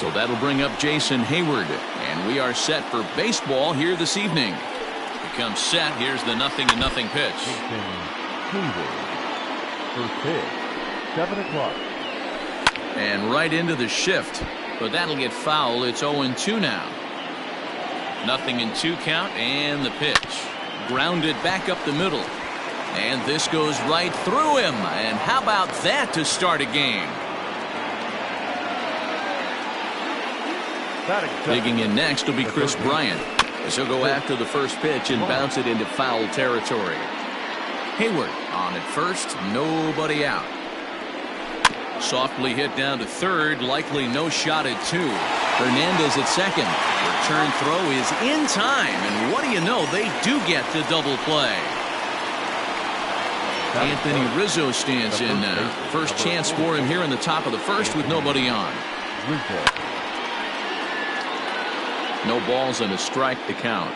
So that'll bring up Jason Hayward. And we are set for baseball here this evening. Becomes set. Here's the 0-0 pitch. Jason Hayward. First pitch. 7 o'clock. And right into the shift. But that'll get foul. It's 0-2 now. 0-2 count, and the pitch. Grounded back up the middle. And this goes right through him. And how about that to start a game? Digging in next will be Chris Bryant, as he'll go after the first pitch and bounce it into foul territory. Hayward on at first, nobody out. Softly hit down to third, likely no shot at two. Hernandez at second. Return throw is in time, and what do you know, they do get the double play. Anthony Rizzo stands in now. First chance for him here in the top of the first with nobody on. No balls and a strike to count.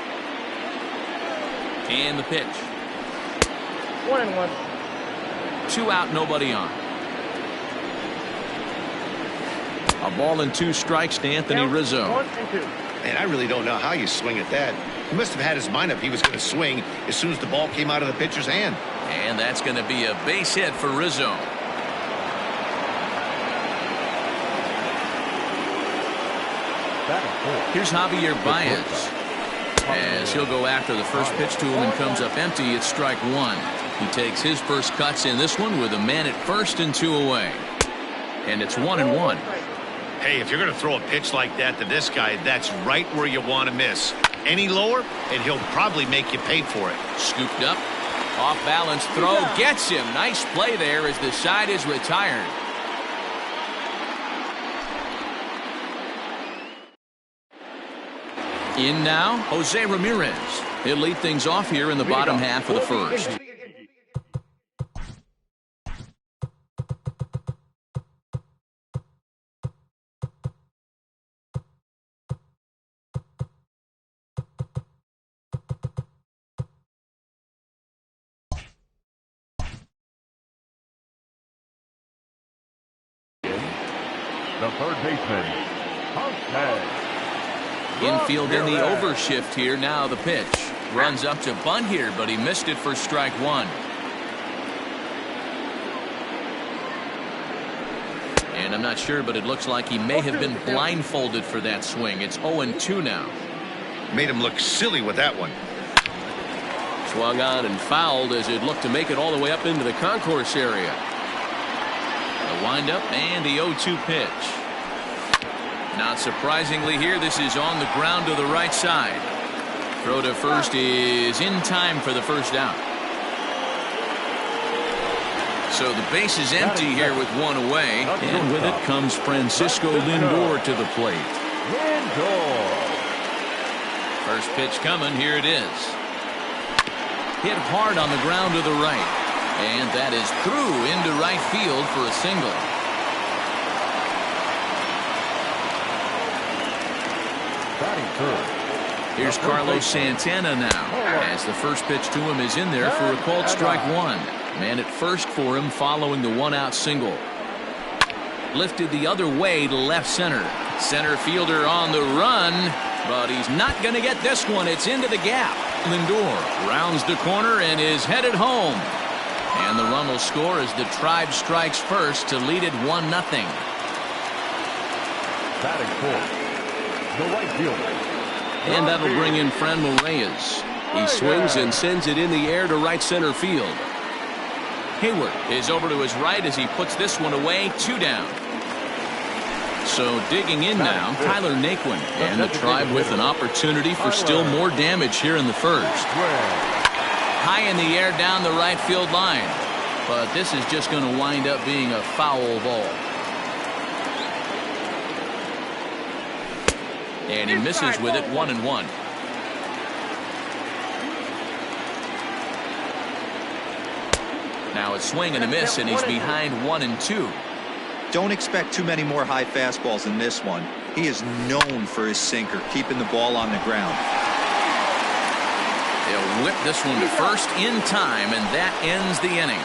And the pitch. 1-1. 2 out, nobody on. A ball and 2 strikes to Anthony Rizzo. 1-2. Man, I really don't know how you swing at that. He must have had his mind up he was going to swing as soon as the ball came out of the pitcher's hand. And that's going to be a base hit for Rizzo. Here's Javier Baez, as he'll go after the first pitch to him and comes up empty. It's strike one. He takes his first cuts in this one with a man at first and 2 away. And it's 1-1. Hey, if you're going to throw a pitch like that to this guy, that's right where you want to miss. Any lower, and he'll probably make you pay for it. Scooped up. Off balance throw gets him. Nice play there as the side is retired. In now, Jose Ramirez. He'll lead things off here in the bottom half of the first. The third baseman, Ponce. Infield in the overshift here. Now the pitch. Runs up to bunt here, but he missed it for strike one. And I'm not sure, but it looks like he may have been blindfolded for that swing. It's 0-2 now. Made him look silly with that one. Swung on and fouled as it looked to make it all the way up into the concourse area. The windup and the 0-2 pitch. Not surprisingly here, this is on the ground to the right side. Throw to first is in time for the first out. So the base is empty here with 1 away. And with it comes Francisco Lindor to the plate. Lindor. First pitch coming. Here it is. Hit hard on the ground to the right. And that is through into right field for a single. Here's Carlos Santana now, as the first pitch to him is in there for a called strike one. Man at first for him following the 1-out single. Lifted the other way to left center. Center fielder on the run, but he's not going to get this one. It's into the gap. Lindor rounds the corner and is headed home. And the run will score as the Tribe strikes first to lead it 1-0. Batting fourth, the right fielder. And that'll bring in Franmil Reyes. He swings and sends it in the air to right center field. Hayward is over to his right as he puts this one away. 2 down. So digging in now, Tyler Naquin, and the Tribe with an opportunity for still more damage here in the first. High in the air down the right field line. But this is just going to wind up being a foul ball. And he misses with it. 1-1. Now it's swing and a miss, and he's behind 1-2. Don't expect too many more high fastballs in this one. He is known for his sinker, keeping the ball on the ground. They'll whip this one to first in time, and that ends the inning.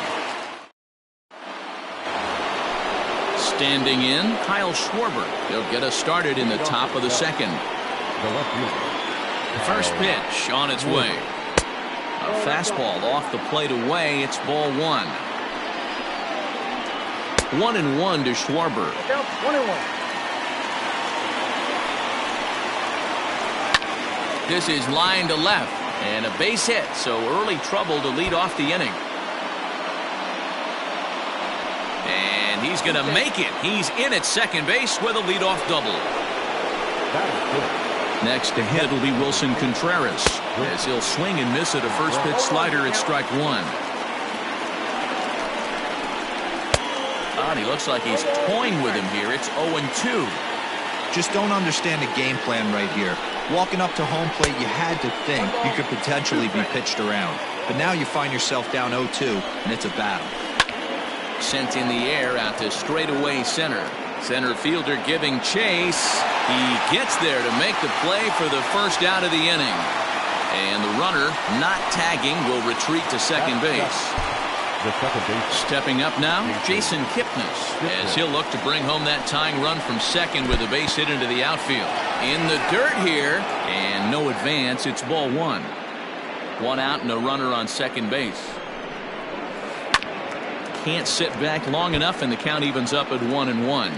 Standing in, Kyle Schwarber. He'll get us started in the top of the second. The left fielder. The first pitch on its way. A fastball off the plate away. It's ball one. 1-1 to Schwarber. 1-1. This is line to left and a base hit, so early trouble to lead off the inning. And he's going to make it. He's in at second base with a leadoff double. Next to hit will be Wilson Contreras, as he'll swing and miss at a first pitch slider at strike one. And he looks like he's toying with him here. It's 0-2. Just don't understand the game plan right here. Walking up to home plate, you had to think you could potentially be pitched around. But now you find yourself down 0-2, and it's a battle. Sent in the air out to straightaway center. Center fielder giving chase. He gets there to make the play for the first out of the inning. And the runner, not tagging, will retreat to second base. The second base. Stepping up now, Jason Kipnis, as he'll look to bring home that tying run from second with a base hit into the outfield. In the dirt here, and no advance. It's ball one. One out and a runner on second base. Can't sit back long enough, and the count evens up at 1-1.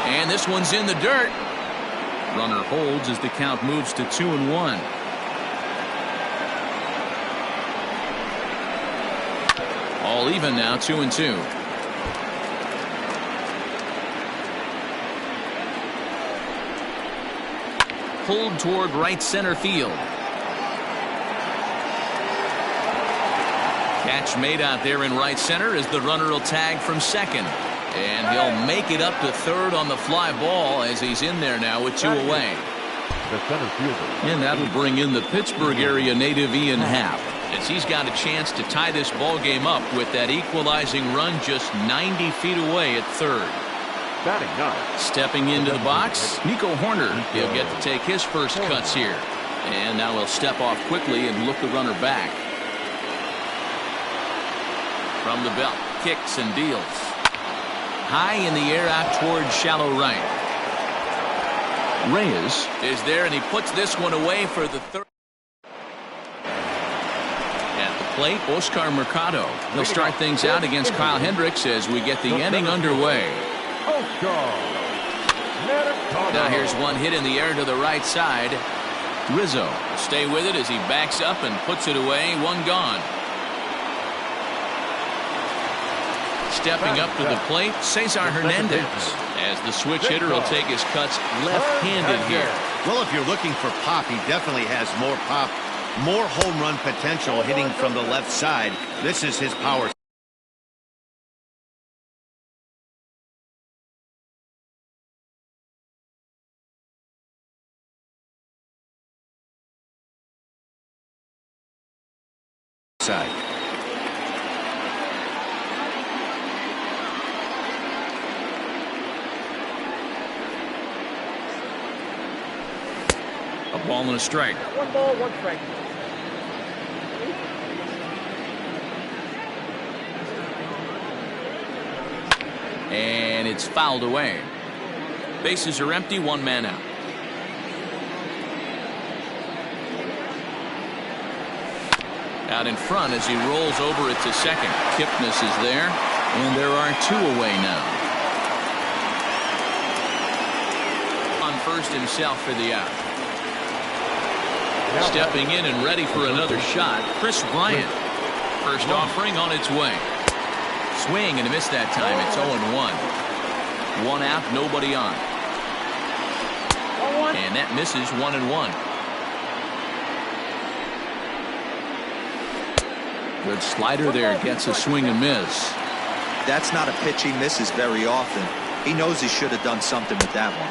And this one's in the dirt. Runner holds as the count moves to 2-1. All even now, 2-2. Pulled toward right center field. Catch made out there in right center as the runner will tag from second. And he'll make it up to third on the fly ball as he's in there now with two away. The center fielder. And that'll bring in the Pittsburgh area native Ian Happ, as he's got a chance to tie this ball game up with that equalizing run just 90 feet away at third. Batting ninth. Stepping into the box, Nico Horner. He'll get to take his first cuts here. And now he'll step off quickly and look the runner back. From the belt, kicks and deals. High in the air out towards shallow right. Reyes is there, and he puts this one away for the third. At the plate, Oscar Mercado. He'll start things out against Kyle Hendricks as we get the inning underway. Now here's one hit in the air to the right side. Rizzo will stay with it as he backs up and puts it away. One gone. Stepping up to the plate, Cesar Hernandez, as the switch hitter will take his cuts left-handed here. Well, if you're looking for pop, he definitely has more pop, more home run potential hitting from the left side. This is his power side. A ball and a strike. 1 ball, 1 strike. And it's fouled away. Bases are empty, 1 man out. Out in front as he rolls over it to second. Kipnis is there, and there are 2 away now. On first himself for the out. Stepping in and ready for another shot, Chris Bryant. First offering on its way. Swing and a miss that time. It's 0-1. 1 out, nobody on. And that misses 1-1. Good slider there, gets a swing and miss. That's not a pitch he misses very often. He knows he should have done something with that one.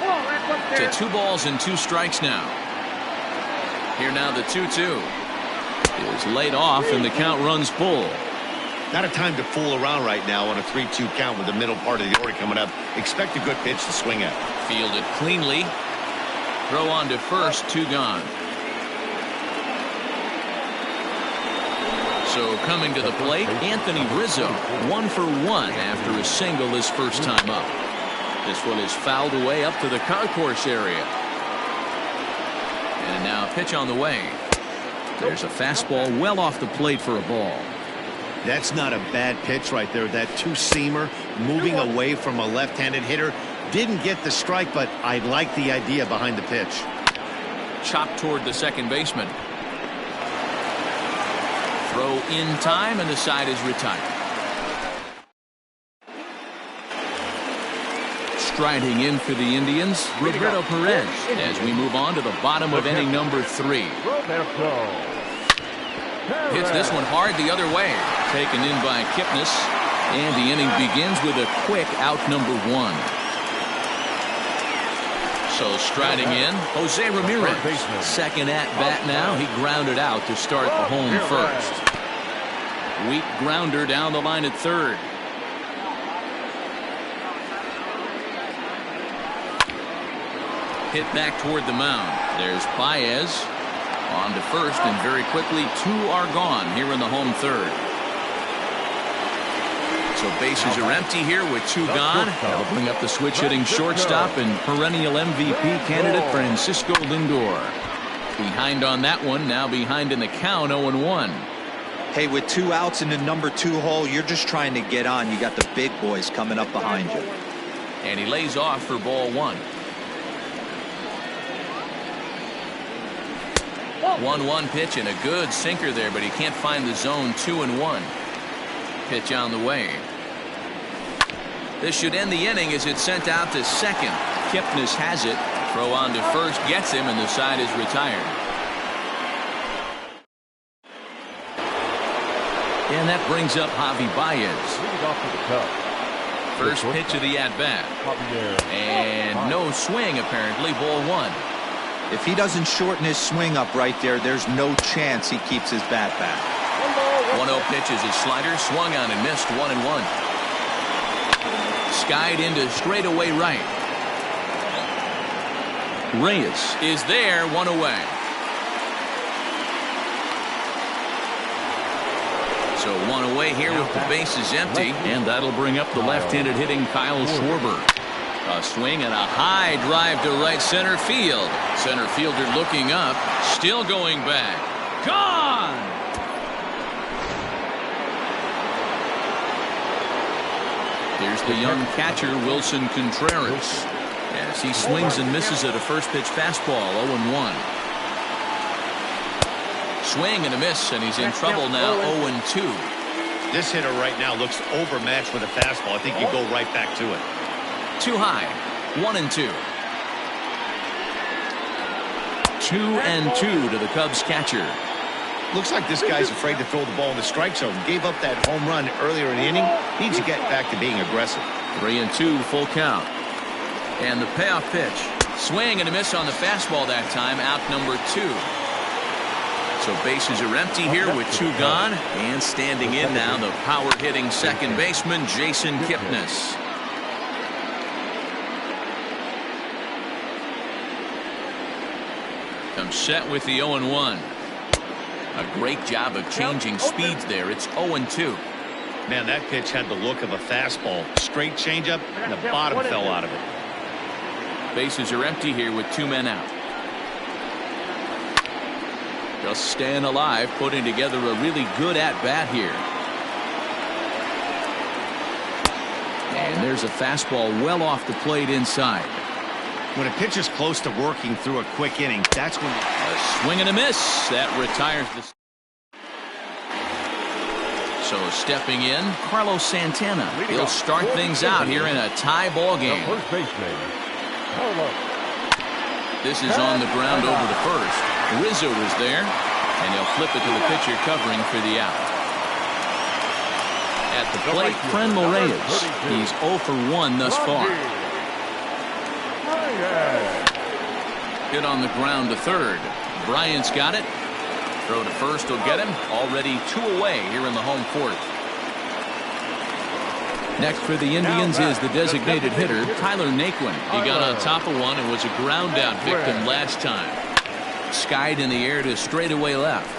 To 2 balls and 2 strikes now. Here now the 2-2 is laid off and the count runs full. Not a time to fool around right now on a 3-2 count with the middle part of the order coming up. Expect a good pitch to swing at. Fielded cleanly. Throw on to first, 2 gone. So coming to the plate, Anthony Rizzo, 1 for 1 after a single his first time up. This one is fouled away up to the concourse area. And now a pitch on the way. There's a fastball well off the plate for a ball. That's not a bad pitch right there. That two-seamer moving away from a left-handed hitter. Didn't get the strike, but I like the idea behind the pitch. Chopped toward the second baseman. Throw in time, and the side is retired. Striding in for the Indians, Roberto Perez, as we move on to the bottom of inning number 3. Hits this one hard the other way. Taken in by Kipnis, and the inning begins with a quick out number 1. So striding in, Jose Ramirez. Second at bat now. He grounded out to start the home first. Weak grounder down the line at third. Hit back toward the mound. There's Baez on to first, and very quickly 2 are gone here in the home third. So bases are empty here with 2 gone. That'll bring up the switch hitting shortstop and perennial MVP candidate Francisco Lindor. Behind on that one, now behind in the count, 0-1. Hey, with 2 outs in the number 2 hole, you're just trying to get on. You got the big boys coming up behind you. And he lays off for ball 1. 1-1 pitch and a good sinker there, but he can't find the zone. 2-1. Pitch on the way. This should end the inning as it's sent out to second. Kipnis has it. Throw on to first, gets him, and the side is retired. And that brings up Javi Baez. First pitch of the at-bat. And no swing, apparently. Ball 1. If he doesn't shorten his swing up right there, there's no chance he keeps his bat back. 1-0 pitch is his slider, swung on and missed. 1-1. Skied into straightaway right. Reyes is there, 1 away. So 1 away here with the bases empty, and that'll bring up the left-handed hitting Kyle Schwarber. A swing and a high drive to right center field. Center fielder looking up, still going back. Gone! Here's the young catcher, Wilson Contreras, as he swings and misses at a first pitch fastball. 0-1. Swing and a miss, and he's in trouble now. 0-2. This hitter right now looks overmatched with a fastball. I think you go right back to it. Too high. 1-2. 2-2 to the Cubs catcher. Looks like this guy's afraid to throw the ball in the strike zone. Gave up that home run earlier in the inning. Needs to get back to being aggressive. 3-2, full count. And the payoff pitch. Swing and a miss on the fastball that time. Out number 2. So bases are empty here with 2 gone. And standing in now, the power-hitting second baseman, Jason Kipnis. Comes set with the 0-1. A great job of changing speeds there. It's 0-2. Man, that pitch had the look of a fastball. Straight changeup, and the bottom fell out of it. Bases are empty here with 2 men out. Just staying alive, putting together a really good at-bat here. And there's a fastball well off the plate inside. When a pitcher's close to working through a quick inning, that's when... A swing and a miss. That retires the... So stepping in, Carlos Santana. He'll start things out here in a tie ball game. This is on the ground over to first. Rizzo is there, and he'll flip it to the pitcher covering for the out. At the plate, Franmil Reyes. He's 0 for 1 thus far. Hit on the ground to third. Bryant's got it. Throw to first will get him. Already 2 away here in the home fourth. Next for the Indians is the designated hitter, Tyler Naquin. He got on top of one and was a ground out victim last time. Skied in the air to straightaway left.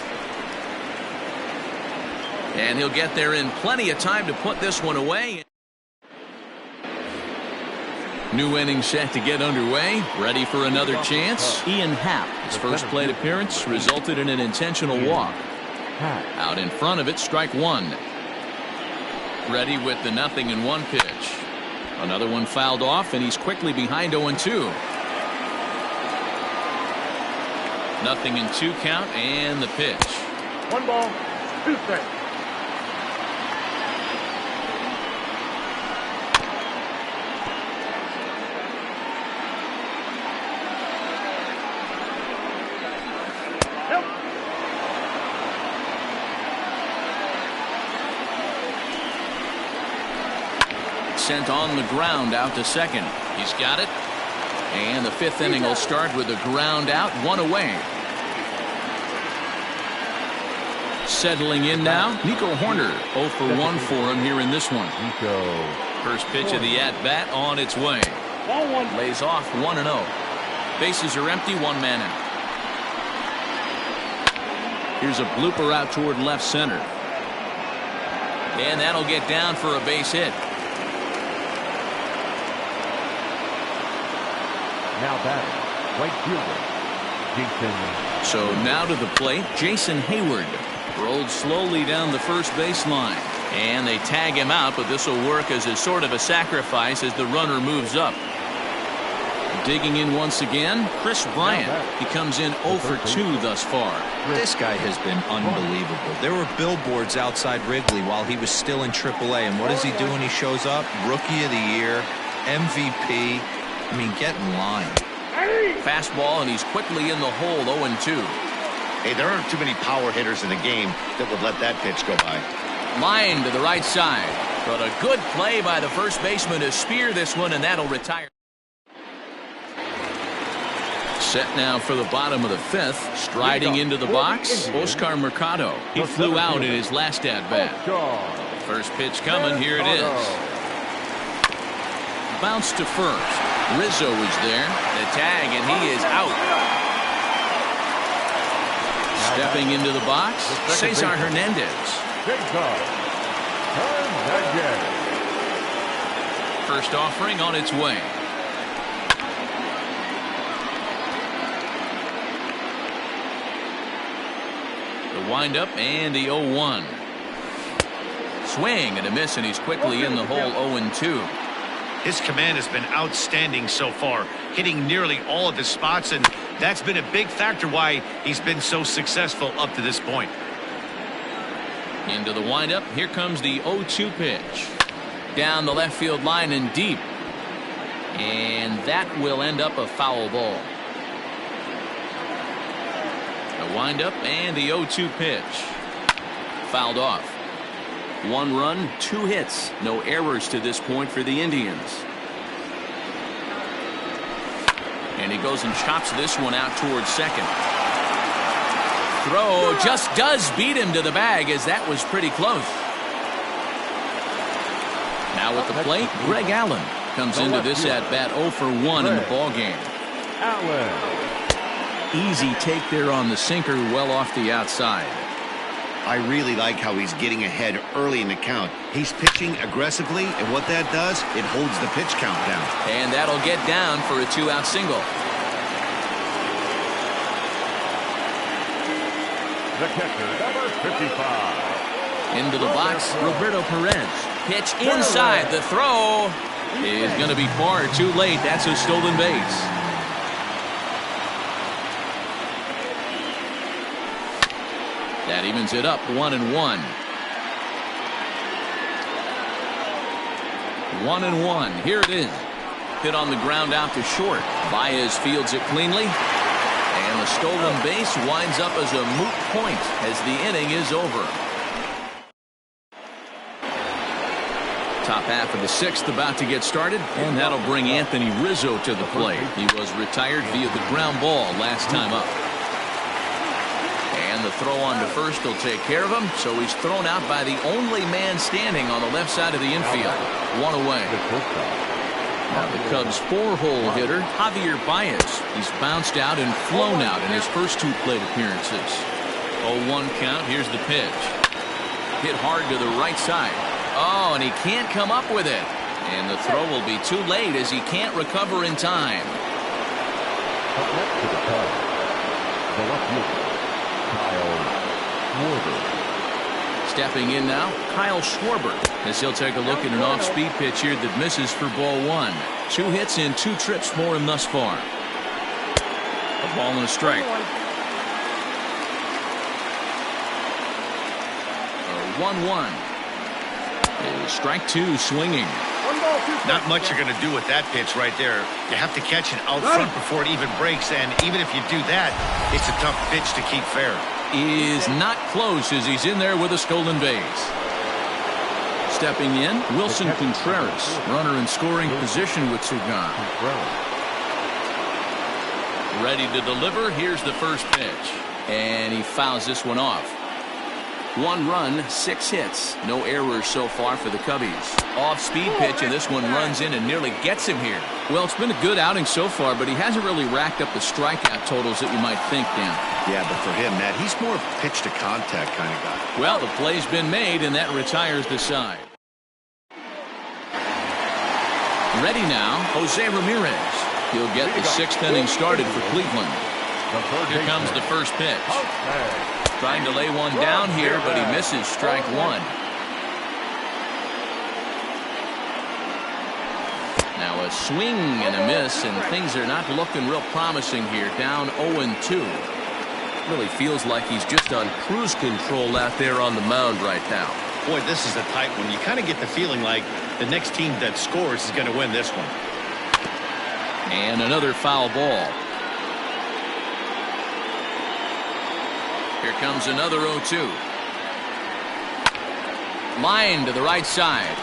And he'll get there in plenty of time to put this one away. New inning set to get underway. Ready for another chance. Ian Happ, his first plate appearance, resulted in an intentional walk. Out in front of it, strike one. Ready with the 0-1 pitch. Another one fouled off, and he's quickly behind 0-2. 0-2 count, and the pitch. 1 ball, 2 strikes. Sent on the ground out to second. He's got it. And the 5th inning will start with a ground out, 1 away. Settling in now, Nico Hoerner. 0 for 1 for him here in this one. First pitch of the at-bat on its way. Lays off 1-0. Bases are empty, 1 man out. Here's a blooper out toward left center. And that'll get down for a base hit. Now batting, right fielder, Jason. So now to the plate, Jason Hayward. Rolled slowly down the first base line. And they tag him out, but this will work as a sort of a sacrifice as the runner moves up. Digging in once again, Chris Bryant. He comes in 0 for 2 thus far. This guy has been unbelievable. There were billboards outside Wrigley while he was still in AAA, and what does he do when he shows up? Rookie of the Year, MVP. I mean, get in line. Fastball, and he's quickly in the hole, 0-2. Hey, there aren't too many power hitters in the game that would let that pitch go by. Line to the right side. But a good play by the first baseman to spear this one, and that'll retire. Set now for the bottom of the 5th. Striding into the box, Oscar Mercado. He flew out in his last at-bat. First pitch coming. Here it is. Bounce to first. Rizzo is there. The tag, and he is out. Stepping into the box, Cesar Hernandez. First offering on its way. The windup and the 0-1. Swing and a miss, and he's quickly in the hole, 0-2. His command has been outstanding so far, hitting nearly all of his spots, and that's been a big factor why he's been so successful up to this point. Into the windup. Here comes the 0-2 pitch. Down the left field line and deep. And that will end up a foul ball. The windup and the 0-2 pitch. Fouled off. 1 run, 2 hits. No errors to this point for the Indians. And he goes and chops this one out towards second. Throw just does beat him to the bag, as that was pretty close. Now at the plate, Greg Allen comes into this at-bat 0 for 1 in the ballgame. Easy take there on the sinker, well off the outside. I really like how he's getting ahead early in the count. He's pitching aggressively, and what that does, it holds the pitch count down. And that'll get down for a 2-out single. The catcher, number 55. Into the box, Roberto Perez. Pitch inside. The throw is going to be far too late. That's a stolen base. That evens it up, 1-1. 1-1. Here it is. Hit on the ground out to short. Baez fields it cleanly. And the stolen base winds up as a moot point as the inning is over. Top half of the 6th about to get started, and that'll bring Anthony Rizzo to the plate. He was retired via the ground ball last time up. And the throw on to first will take care of him, so he's thrown out by the only man standing on the left side of the infield. 1 away. Now the Cubs' 4-hole hitter, Javier Baez. He's bounced out and flown out in his first 2 plate appearances. 0-1 count. Here's the pitch. Hit hard to the right side. Oh, and he can't come up with it. And the throw will be too late as he can't recover in time. Up next to the Cubs, the left fielder, Kyle Schwarber. Stepping in now, Kyle Schwarber, as he'll take a look at an off-speed pitch here that misses for ball one. 2 hits in 2 trips for him thus far. A ball and a strike. 1-1. Strike 2 swinging. Not much you're going to do with that pitch right there. You have to catch it out front before it even breaks, and even if you do that, it's a tough pitch to keep fair. Is not close as he's in there with a stolen base. Stepping in, Wilson Contreras, runner in scoring position with Sugan. Ready to deliver. Here's the first pitch. And he fouls this one off. 1 run, 6 hits. No errors so far for the Cubbies. Off-speed pitch, and this one runs in and nearly gets him here. Well, it's been a good outing so far, but he hasn't really racked up the strikeout totals that you might think, Dan. Yeah, but for him, Matt, he's more pitch-to-contact kind of guy. Well, the play's been made, and that retires the side. Ready now, Jose Ramirez. He'll get the 6th inning started for Cleveland. Here comes the first pitch. Trying to lay one down here, but he misses strike 1. Now a swing and a miss, and things are not looking real promising here. Down 0-2. Really feels like he's just on cruise control out there on the mound right now. Boy, this is a tight one. You kind of get the feeling like the next team that scores is going to win this one. And another foul ball. Here comes another 0-2. Line to the right side.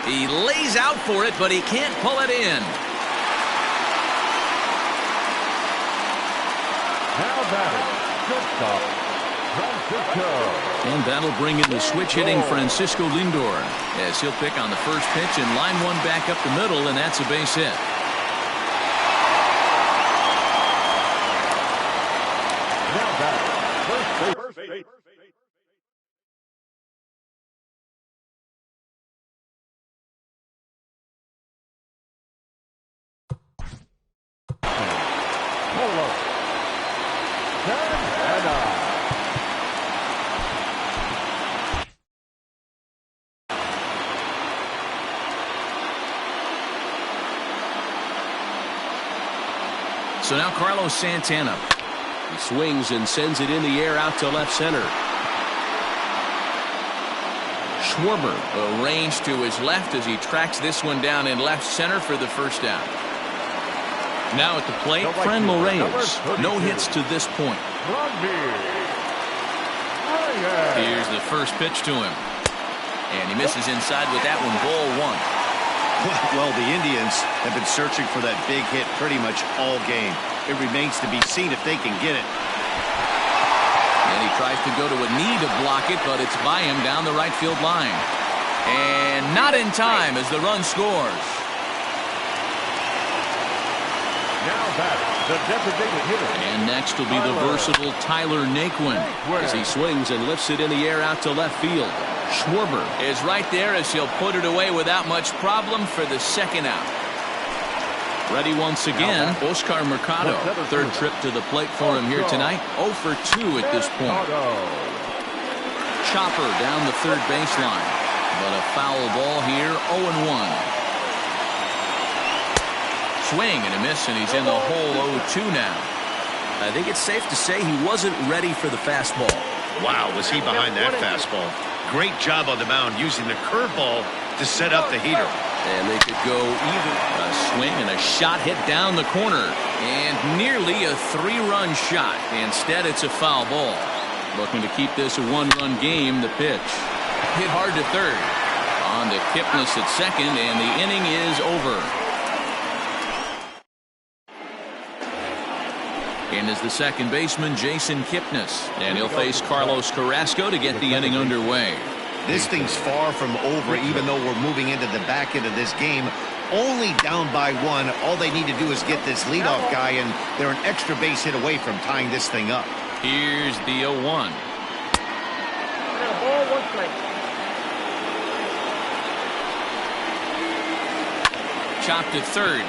He lays out for it, but he can't pull it in. Now batting, shortstop, Francisco. And that'll bring in the switch-hitting Francisco Lindor, as he'll pick on the first pitch and line one back up the middle, and that's a base hit. Now batting, first base. Polo. Santana. So now Carlos Santana. He swings and sends it in the air out to left center. Schwarber arranged to his left as he tracks this one down in left center for the first out. Now at the plate, Franmil Reyes. No hits to this point. Here's the first pitch to him. And he misses inside with that one, ball 1. Well, the Indians have been searching for that big hit pretty much all game. It remains to be seen if they can get it. And he tries to go to a knee to block it, but it's by him down the right field line. And not in time as the run scores. Now batting, the designated hitter. And next will be the versatile Tyler Naquin as he swings and lifts it in the air out to left field. Schwarber is right there as he'll put it away without much problem for the second out. Ready once again, Oscar Mercado. Third trip to the plate for him here tonight. 0 for 2 at this point. Chopper down the third baseline. But a foul ball here, 0-1. Swing and a miss, and he's in the hole 0-2 now. I think it's safe to say he wasn't ready for the fastball. Wow, was he behind that fastball. Great job on the mound using the curveball to set up the heater. And they could go either a swing and a shot hit down the corner. And nearly a 3-run shot. Instead, it's a foul ball. Looking to keep this a 1-run game, the pitch. Hit hard to third. On to Kipnis at second, and the inning is over. In is the second baseman, Jason Kipnis. And he'll face Carlos Carrasco to get the inning underway. This thing's far from over, even though we're moving into the back end of this game. Only down by 1. All they need to do is get this leadoff guy, and they're an extra base hit away from tying this thing up. Here's the 0-1. chopped to third.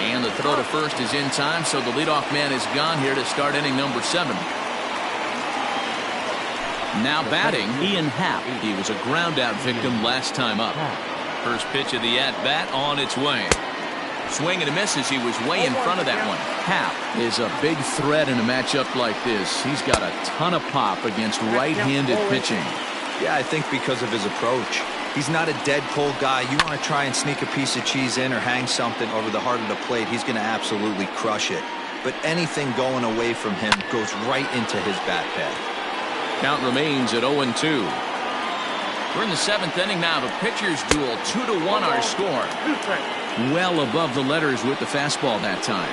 And the throw to first is in time, so the leadoff man is gone here to start inning number 7. Now batting, Ian Happ. He was a ground-out victim last time up. First pitch of the at-bat on its way. Swing and a miss as he was way in front of that one. Happ is a big threat in a matchup like this. He's got a ton of pop against right-handed pitching. Yeah, I think because of his approach. He's not a dead cold guy. You want to try and sneak a piece of cheese in or hang something over the heart of the plate, he's going to absolutely crush it. But anything going away from him goes right into his bat path. Count remains at 0-2. We're in the 7th inning now of a pitcher's duel. 2-1 our score. Well above the letters with the fastball that time.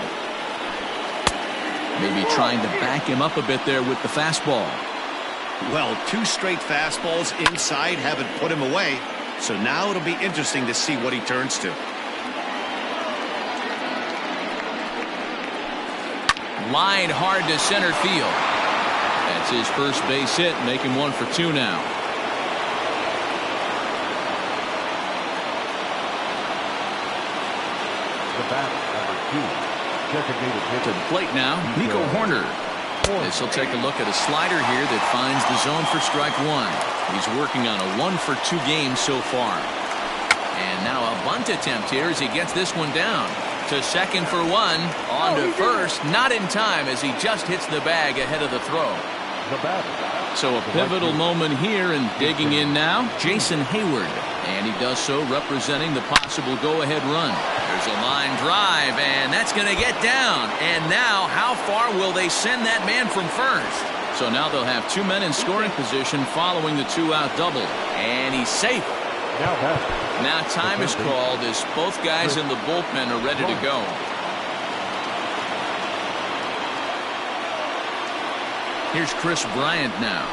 Maybe trying to back him up a bit there with the fastball. Well, 2 straight fastballs inside haven't put him away. So now it'll be interesting to see what he turns to. Line hard to center field. That's his first base hit, making 1 for 2 now. The batter, number 2, designated hitter. To the plate now, Nico Horner. This will take a look at a slider here that finds the zone for strike 1. He's working on a 1 for 2 game so far. And now a bunt attempt here as he gets this one down. To second for 1. On to first. Not in time as he just hits the bag ahead of the throw. The batter. So a pivotal moment here, and digging in now, Jason Hayward. And he does so representing the possible go-ahead run. There's a line drive, and that's going to get down. And now, how far will they send that man from first? So now they'll have 2 men in scoring position following the 2-out double. And he's safe. Now time is called as both guys in the bullpen are ready to go. Here's Chris Bryant now,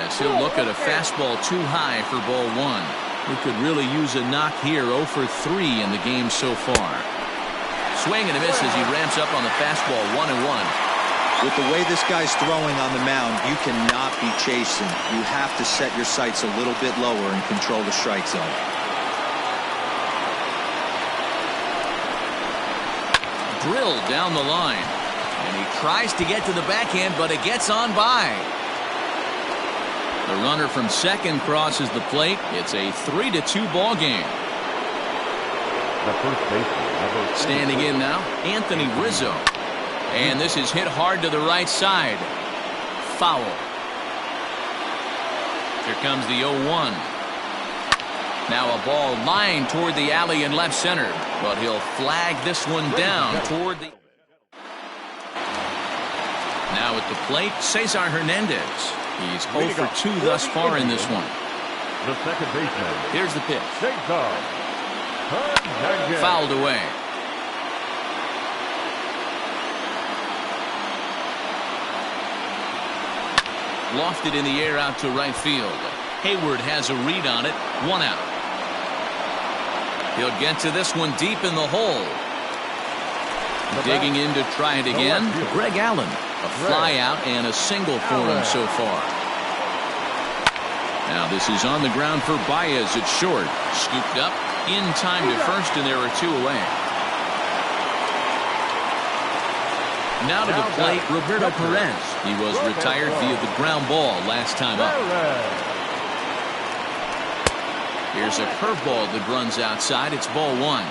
as he'll look at a fastball too high for ball 1. He could really use a knock here. 0 for 3 in the game so far. Swing and a miss as he ramps up on the fastball. 1-1. With the way this guy's throwing on the mound, you cannot be chasing. You have to set your sights a little bit lower and control the strike zone. Drilled down the line. And he tries to get to the backhand, but it gets on by. The runner from second crosses the plate. It's a 3-2 ball game. The first baseman. Standing in now, Anthony Rizzo. And this is hit hard to the right side. Foul. Here comes the 0-1. Now a ball lined toward the alley in left center. But he'll flag this one down toward the... Now at the plate, Cesar Hernandez. He's 0 for 2 thus far in this one. The second baseman. Here's the pitch. Cesar Hernandez. Fouled away. Lofted in the air out to right field. Hayward has a read on it. 1 out. He'll get to this one deep in the hole. Digging in to try it again. Greg Allen. A fly out and a single for him so far. Now this is on the ground for Baez at short. Scooped up in time to first, and there are 2 away. Now to the plate, Roberto Perez. He was retired via the ground ball last time up. Here's a curveball that runs outside. It's ball 1.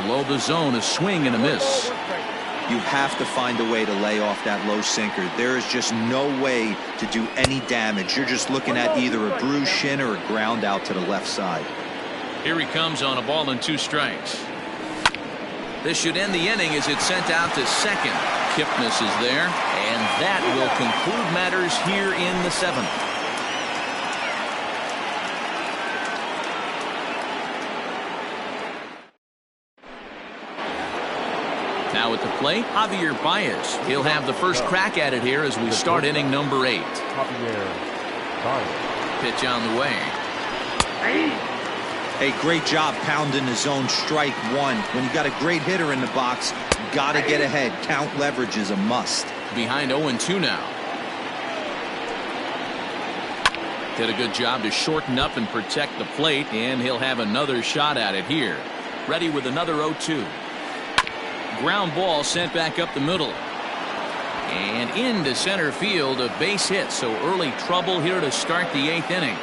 Below the zone, a swing and a miss. You have to find a way to lay off that low sinker. There is just no way to do any damage. You're just looking at either a bruised shin or a ground out to the left side. Here he comes on a ball and 2 strikes. This should end the inning as it's sent out to second. Kipnis is there, and that will conclude matters here in the 7th. Now at the plate, Javier Baez. He'll have the first crack at it here as we start inning number 8. Pitch on the way. Hey, great job pounding the zone. Strike 1. When you got a great hitter in the box, got to get ahead. Count leverage is a must. Behind 0-2 now. Did a good job to shorten up and protect the plate, and he'll have another shot at it here. Ready with another 0-2. Ground ball sent back up the middle. And into center field, a base hit. So early trouble here to start the 8th inning.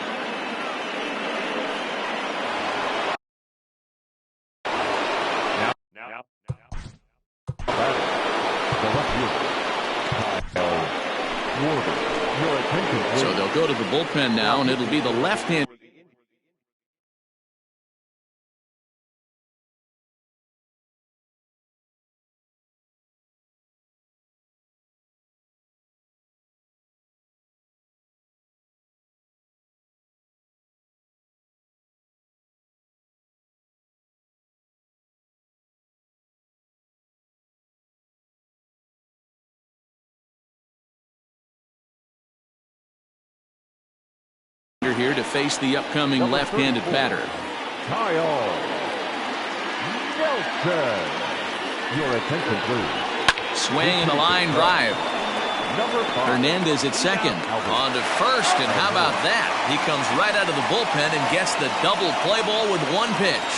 So they'll go to the bullpen now, and it'll be the left-hand. Here to face the upcoming left-handed batter. Kyle Nelson. Your attention, please. Swing and a line drive. Hernandez at second. On to first, and how about that? He comes right out of the bullpen and gets the double play ball with one pitch.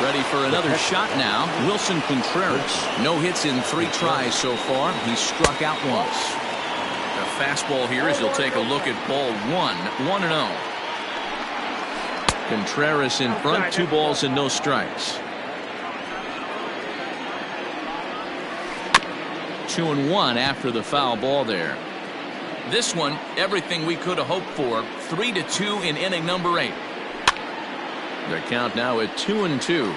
Ready for another shot now. Wilson Contreras. No hits in 3 tries so far. He's struck out once. A fastball here as he'll take a look at ball 1, 1-0. Contreras in front, 2 balls and no strikes. 2-1 after the foul ball there. This one, everything we could have hoped for. 3-2 in inning number 8. The count now at 2-2.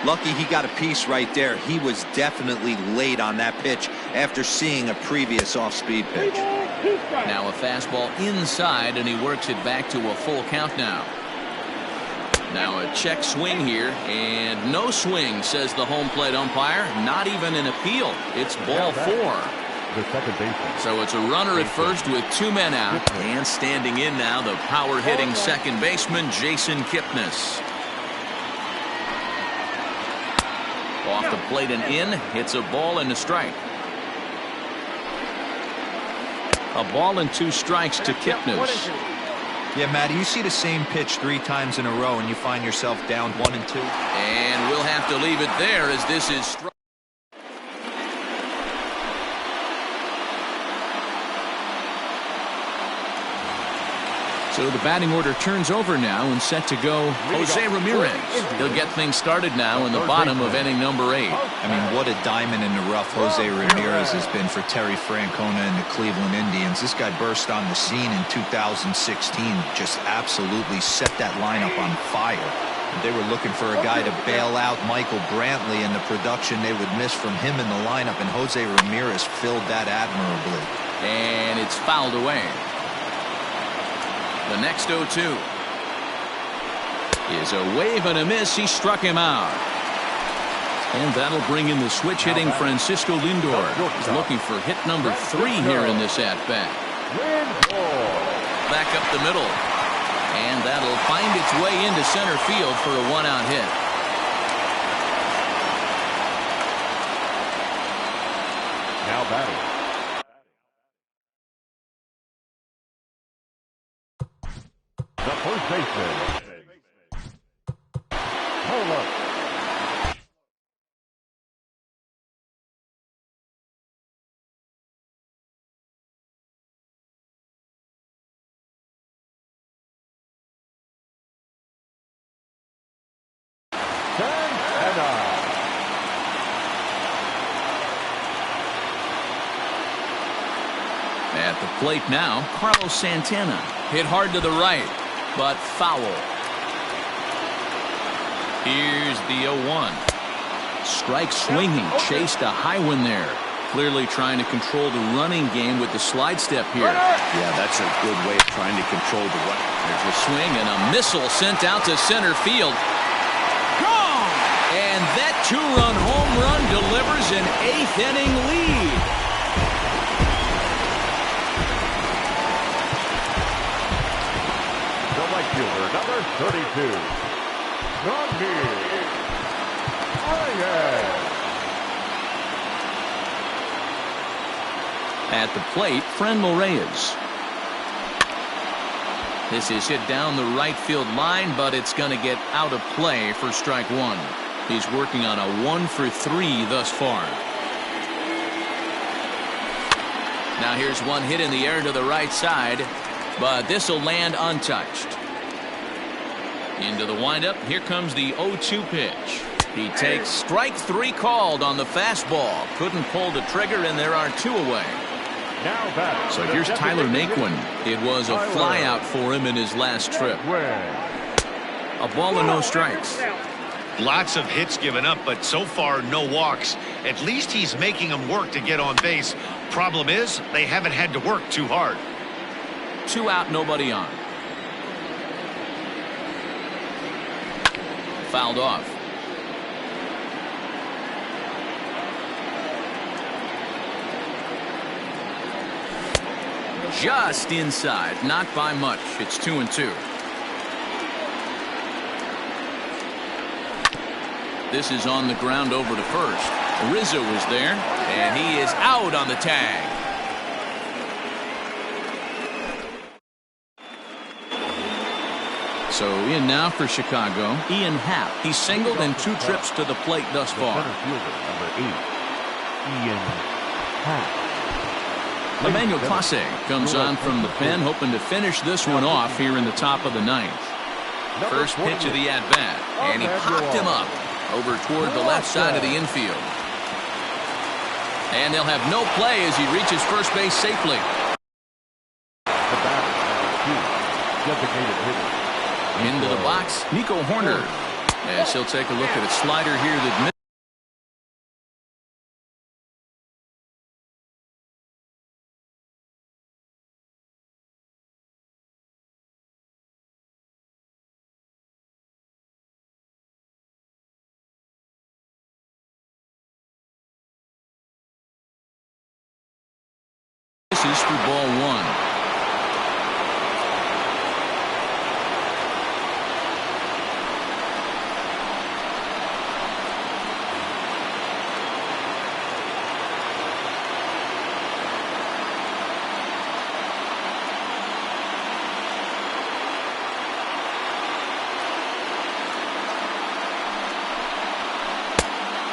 Lucky he got a piece right there. He was definitely late on that pitch after seeing a previous off-speed pitch. Now a fastball inside, and he works it back to a full count now. Now a check swing here, and no swing, says the home plate umpire. Not even an appeal. It's ball 4. The second baseman. So it's a runner at first with 2 men out, and standing in now the power-hitting second baseman Jason Kipnis. Off the plate and in. Hits a ball and a strike. A ball and 2 strikes to Kipnis. Yeah, Matt, you see the same pitch 3 times in a row and you find yourself down 1-2. And we'll have to leave it there as this is struck. So the batting order turns over now and set to go Jose Ramirez. He'll get things started now in the bottom of inning number 8. I mean, what a diamond in the rough Jose Ramirez has been for Terry Francona and the Cleveland Indians. This guy burst on the scene in 2016, just absolutely set that lineup on fire. They were looking for a guy to bail out Michael Brantley and the production they would miss from him in the lineup, and Jose Ramirez filled that admirably. And it's fouled away. The next 0-2 is a wave and a miss. He struck him out. And that'll bring in the switch-hitting Francisco Lindor. He's looking for hit number 3 here in this at-bat. Back up the middle. And that'll find its way into center field for a 1-out hit. Now batting. The first baseman. Hold up. At the plate now, Carlos Santana. Hit hard to the right, but foul. Here's the 0-1. Strike swinging, chased a high one there. Clearly trying to control the running game with the slide step here. Yeah, that's a good way of trying to control the run. There's a swing and a missile sent out to center field. Gone! And that 2-run home run delivers an 8th inning lead. The right fielder, number 32. Rodney Reyes. At the plate, Franmil Reyes. This is hit down the right field line, but it's going to get out of play for strike one. He's working on a 1-for-3 thus far. Now here's one hit in the air to the right side, but this will land untouched. Into the windup. Here comes the 0-2 pitch. He takes strike three called on the fastball. Couldn't pull the trigger, and there are two away. So here's Tyler Naquin. It was a flyout for him in his last trip. A ball and no strikes. Lots of hits given up, but so far no walks. At least he's making them work to get on base. Problem is, they haven't had to work too hard. 2 out, nobody on. Fouled off. Just inside, not by much. It's 2-2. This is on the ground over to first. Rizzo was there, and he is out on the tag. So in now for Chicago, Ian Happ. He's singled in 2 trips to the plate thus far. Number 8, Ian Happ. Emmanuel Clase comes on from the pen, hoping to finish this one off here in the top of the 9th. First pitch of the at-bat, and he popped him up over toward the left side of the infield. And they'll have no play as he reaches first base safely. The batter, designated hitter. Into the box, Nico Horner. As he'll take a look at a slider here that missed. This is for ball 1.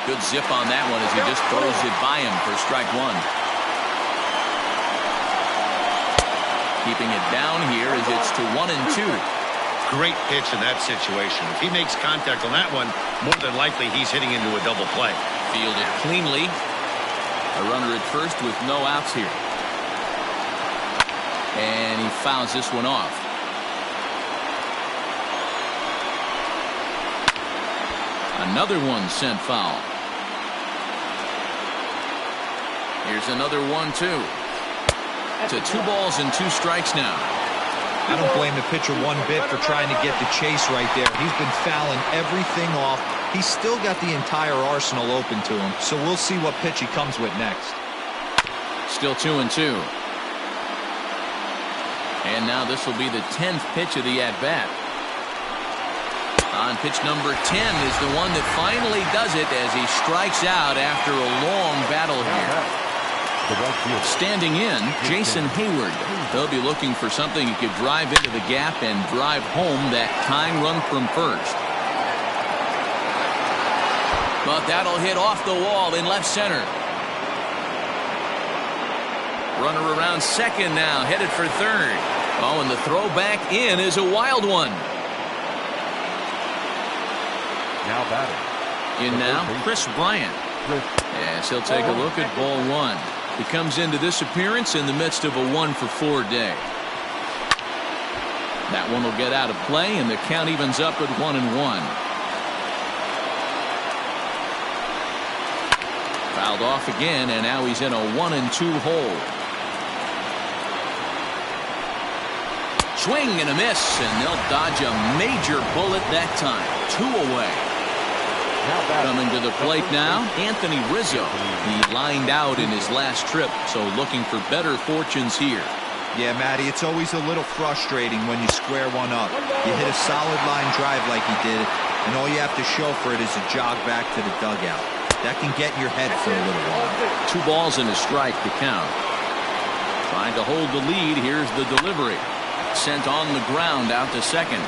Good zip on that one as he just throws it by him for strike 1. Keeping it down here as it's to 1-2. Great pitch in that situation. If he makes contact on that one, more than likely he's hitting into a double play. Fielded cleanly. A runner at first with no outs here. And he fouls this one off. Another one sent foul. Here's another 1-2. To 2 balls and 2 strikes now. I don't blame the pitcher one bit for trying to get the chase right there. He's been fouling everything off. He's still got the entire arsenal open to him, so we'll see what pitch he comes with next. Still 2-2. And now this will be the 10th pitch of the at-bat. On pitch number 10 is the one that finally does it as he strikes out after a long battle here. Standing in, Jason Hayward. They'll be looking for something he could drive into the gap and drive home that tying run from first. But that'll hit off the wall in left center. Runner around second now, headed for third. Oh, and the throw back in is a wild one. Now batting. In now, Chris Bryant. Yes, he'll take a look at ball 1. He comes into this appearance in the midst of a 1-for-4 day. That one will get out of play, and the count evens up at 1-1. Fouled off again, and now he's in a 1-2 hole. Swing and a miss, and they'll dodge a major bullet that time. 2 away. Coming to the plate now, Anthony Rizzo. He lined out in his last trip, so looking for better fortunes here. Yeah, Matty, it's always a little frustrating when you square one up. You hit a solid line drive like he did, and all you have to show for it is a jog back to the dugout. That can get in your head for a little while. 2 balls and a strike to count. Trying to hold the lead. Here's the delivery. sent on the ground out to second.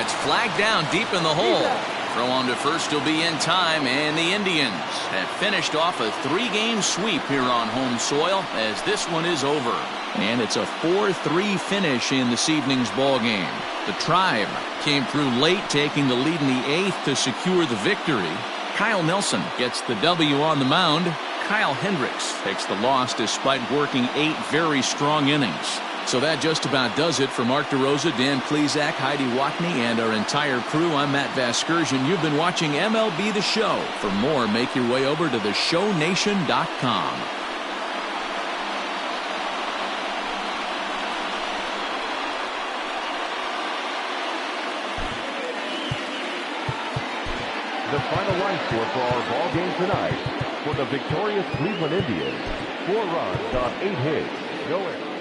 It's flagged down deep in the hole. Throw on to first will be in time, and the Indians have finished off a 3-game sweep here on home soil as this one is over. And it's a 4-3 finish in this evening's ball game. The Tribe came through late, taking the lead in the 8th to secure the victory. Kyle Nelson gets the W on the mound. Kyle Hendricks takes the loss despite working 8 very strong innings. So that just about does it for Mark DeRosa, Dan Plesac, Heidi Watney, and our entire crew. I'm Matt Vasgersian. You've been watching MLB The Show. For more, make your way over to theshownation.com. The final line score for our ball game tonight: for the victorious Cleveland Indians, 4 runs on 8 hits. No errors.